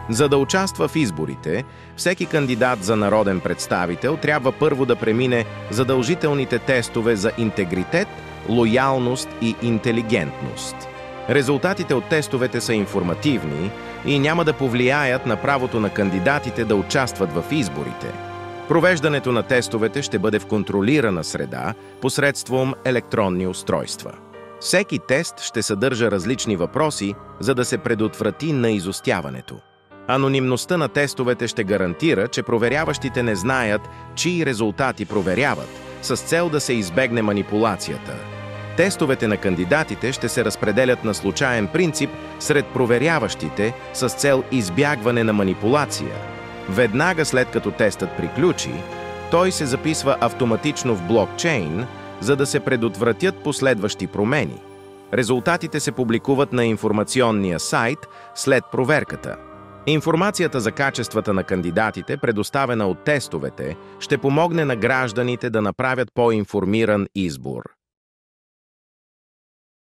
За да участва в изборите, всеки кандидат за народен представител трябва първо да премине задължителните тестове за интегритет, лоялност и интелигентност. Резултатите от тестовете са информативни и няма да повлияят на правото на кандидатите да участват в изборите. Провеждането на тестовете ще бъде в контролирана среда посредством електронни устройства. Всеки тест ще съдържа различни въпроси, за да се предотврати наизостяването. Анонимността на тестовете ще гарантира, че проверяващите не знаят чии резултати проверяват, с цел да се избегне манипулацията. Тестовете на кандидатите ще се разпределят на случаен принцип сред проверяващите с цел избягване на манипулация. Веднага след като тестът приключи, той се записва автоматично в блокчейн, за да се предотвратят последващи промени. Резултатите се публикуват на информационния сайт след проверката. Информацията за качествата на кандидатите, предоставена от тестовете, ще помогне на гражданите да направят по-информиран избор.